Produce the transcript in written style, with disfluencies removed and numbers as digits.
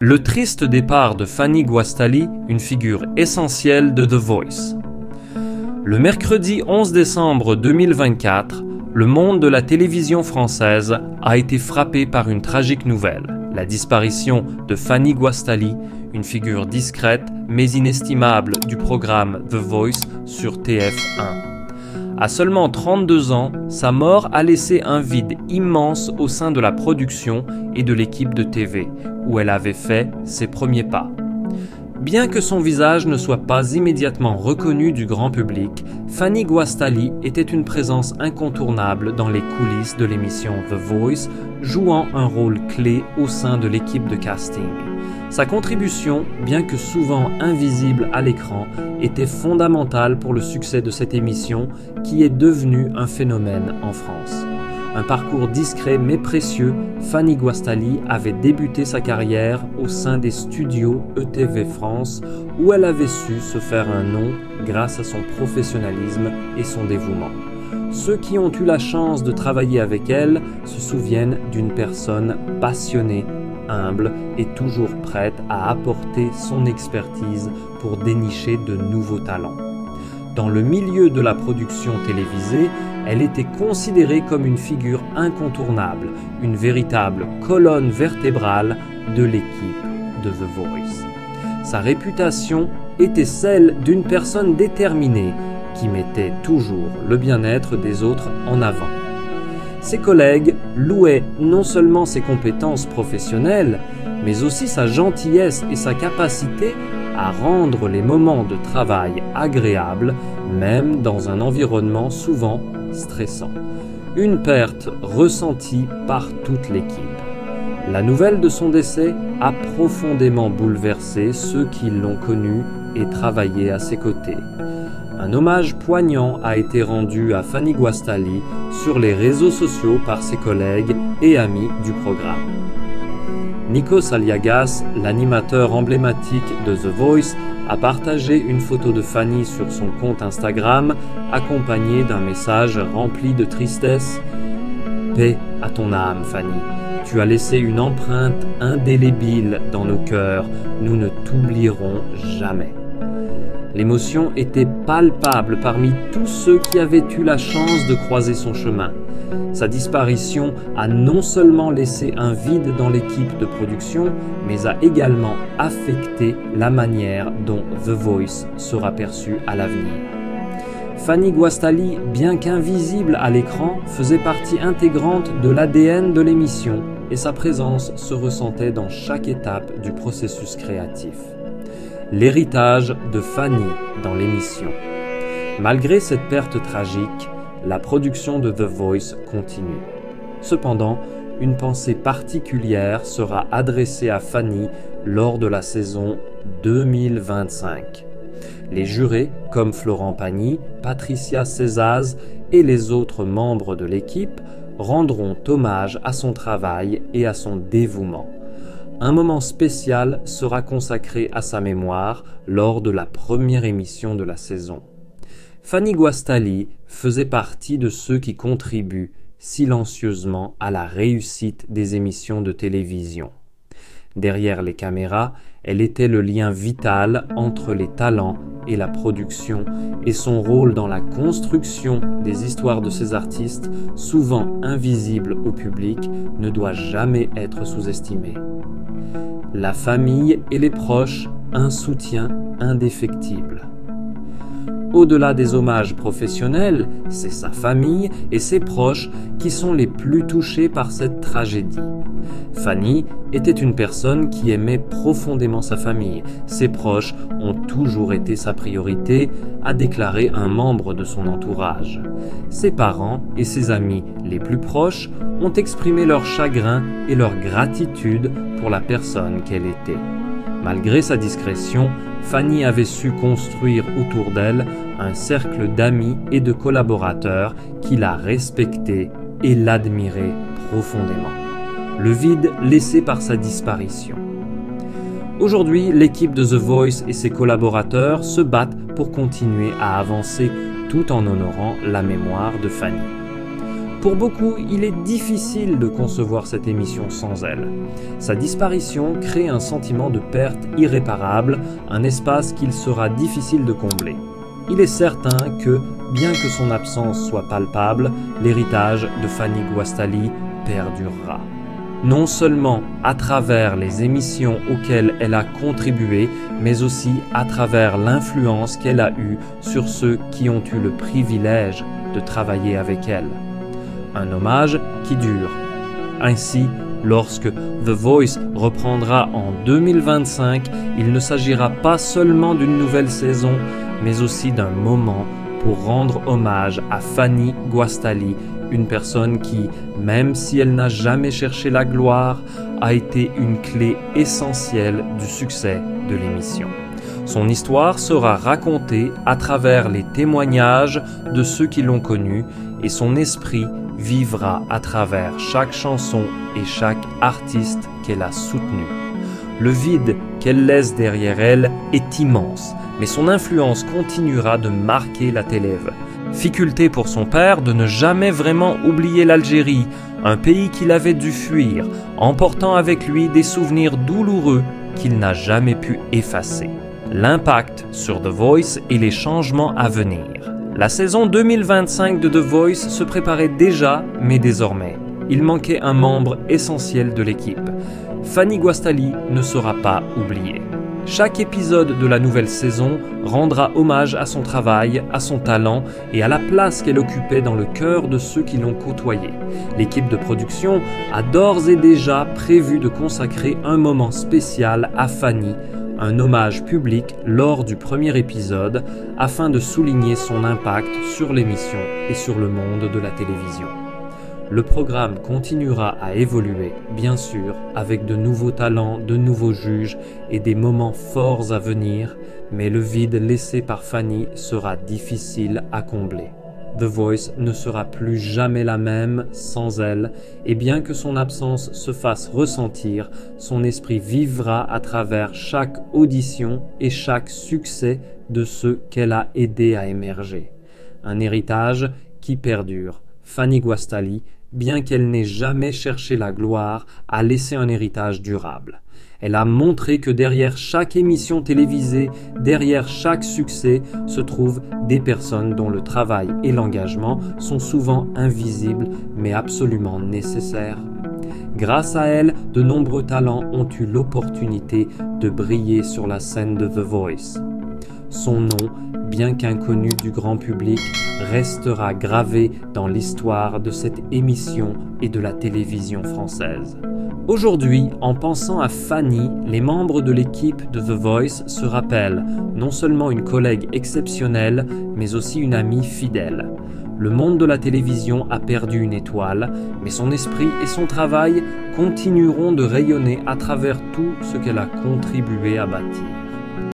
Le triste départ de Fanny Guastali, une figure essentielle de The Voice. Le mercredi 11 décembre 2024, le monde de la télévision française a été frappé par une tragique nouvelle, la disparition de Fanny Guastali, une figure discrète mais inestimable du programme The Voice sur TF1. À seulement 32 ans, sa mort a laissé un vide immense au sein de la production et de l'équipe de TV, où elle avait fait ses premiers pas. Bien que son visage ne soit pas immédiatement reconnu du grand public, Fanny Guastali était une présence incontournable dans les coulisses de l'émission The Voice, jouant un rôle clé au sein de l'équipe de casting. Sa contribution, bien que souvent invisible à l'écran, était fondamentale pour le succès de cette émission qui est devenue un phénomène en France. Un parcours discret mais précieux, Fanny Guastali avait débuté sa carrière au sein des studios ETV France où elle avait su se faire un nom grâce à son professionnalisme et son dévouement. Ceux qui ont eu la chance de travailler avec elle se souviennent d'une personne passionnée, humble et toujours prête à apporter son expertise pour dénicher de nouveaux talents. Dans le milieu de la production télévisée, elle était considérée comme une figure incontournable, une véritable colonne vertébrale de l'équipe de The Voice. Sa réputation était celle d'une personne déterminée qui mettait toujours le bien-être des autres en avant. Ses collègues louaient non seulement ses compétences professionnelles, mais aussi sa gentillesse et sa capacité à rendre les moments de travail agréables, même dans un environnement souvent stressant. Une perte ressentie par toute l'équipe. La nouvelle de son décès a profondément bouleversé ceux qui l'ont connu et travaillé à ses côtés. Un hommage poignant a été rendu à Fanny Guastali sur les réseaux sociaux par ses collègues et amis du programme. Nikos Aliagas, l'animateur emblématique de The Voice, a partagé une photo de Fanny sur son compte Instagram, accompagnée d'un message rempli de tristesse. « Paix à ton âme, Fanny. Tu as laissé une empreinte indélébile dans nos cœurs. Nous ne t'oublierons jamais. » L'émotion était palpable parmi tous ceux qui avaient eu la chance de croiser son chemin. Sa disparition a non seulement laissé un vide dans l'équipe de production, mais a également affecté la manière dont The Voice sera perçu à l'avenir. Fanny Guastali, bien qu'invisible à l'écran, faisait partie intégrante de l'ADN de l'émission et sa présence se ressentait dans chaque étape du processus créatif. L'héritage de Fanny dans l'émission. Malgré cette perte tragique, la production de The Voice continue. Cependant, une pensée particulière sera adressée à Fanny lors de la saison 2025. Les jurés, comme Florent Pagny, Patricia Césaz et les autres membres de l'équipe, rendront hommage à son travail et à son dévouement. Un moment spécial sera consacré à sa mémoire lors de la première émission de la saison. Fanny Guastali faisait partie de ceux qui contribuent silencieusement à la réussite des émissions de télévision. Derrière les caméras, elle était le lien vital entre les talents et la production, et son rôle dans la construction des histoires de ces artistes, souvent invisibles au public, ne doit jamais être sous-estimé. La famille et les proches, un soutien indéfectible. Au-delà des hommages professionnels, c'est sa famille et ses proches qui sont les plus touchés par cette tragédie. Fanny était une personne qui aimait profondément sa famille. Ses proches ont toujours été sa priorité, a déclaré un membre de son entourage. Ses parents et ses amis les plus proches ont exprimé leur chagrin et leur gratitude pour la personne qu'elle était. Malgré sa discrétion, Fanny avait su construire autour d'elle un cercle d'amis et de collaborateurs qui la respectaient et l'admiraient profondément. Le vide laissé par sa disparition. Aujourd'hui, l'équipe de The Voice et ses collaborateurs se battent pour continuer à avancer tout en honorant la mémoire de Fanny. pour beaucoup, il est difficile de concevoir cette émission sans elle. Sa disparition crée un sentiment de perte irréparable, un espace qu'il sera difficile de combler. Il est certain que, bien que son absence soit palpable, l'héritage de Fanny Guastali perdurera. Non seulement à travers les émissions auxquelles elle a contribué, mais aussi à travers l'influence qu'elle a eue sur ceux qui ont eu le privilège de travailler avec elle. Un hommage qui dure. Ainsi, lorsque The Voice reprendra en 2025, il ne s'agira pas seulement d'une nouvelle saison, mais aussi d'un moment pour rendre hommage à Fanny Guastali, une personne qui, même si elle n'a jamais cherché la gloire, a été une clé essentielle du succès de l'émission. Son histoire sera racontée à travers les témoignages de ceux qui l'ont connue et son esprit vivra à travers chaque chanson et chaque artiste qu'elle a soutenu. Le vide qu'elle laisse derrière elle est immense, mais son influence continuera de marquer la télé. Faculté pour son père de ne jamais vraiment oublier l'Algérie, un pays qu'il avait dû fuir, emportant avec lui des souvenirs douloureux qu'il n'a jamais pu effacer. L'impact sur The Voice et les changements à venir. La saison 2025 de The Voice se préparait déjà, mais désormais, il manquait un membre essentiel de l'équipe. Fanny Guastali ne sera pas oubliée. Chaque épisode de la nouvelle saison rendra hommage à son travail, à son talent et à la place qu'elle occupait dans le cœur de ceux qui l'ont côtoyée. L'équipe de production a d'ores et déjà prévu de consacrer un moment spécial à Fanny, un hommage public lors du premier épisode afin de souligner son impact sur l'émission et sur le monde de la télévision. Le programme continuera à évoluer, bien sûr, avec de nouveaux talents, de nouveaux juges et des moments forts à venir, mais le vide laissé par Fanny sera difficile à combler. The Voice ne sera plus jamais la même sans elle, et bien que son absence se fasse ressentir, son esprit vivra à travers chaque audition et chaque succès de ceux qu'elle a aidé à émerger. Un héritage qui perdure. Fanny Guastali, bien qu'elle n'ait jamais cherché la gloire, a laissé un héritage durable. Elle a montré que derrière chaque émission télévisée, derrière chaque succès, se trouvent des personnes dont le travail et l'engagement sont souvent invisibles mais absolument nécessaires. Grâce à elle, de nombreux talents ont eu l'opportunité de briller sur la scène de The Voice. Son nom, bien qu'inconnu du grand public, restera gravé dans l'histoire de cette émission et de la télévision française. Aujourd'hui, en pensant à Fanny, les membres de l'équipe de The Voice se rappellent non seulement une collègue exceptionnelle, mais aussi une amie fidèle. Le monde de la télévision a perdu une étoile, mais son esprit et son travail continueront de rayonner à travers tout ce qu'elle a contribué à bâtir.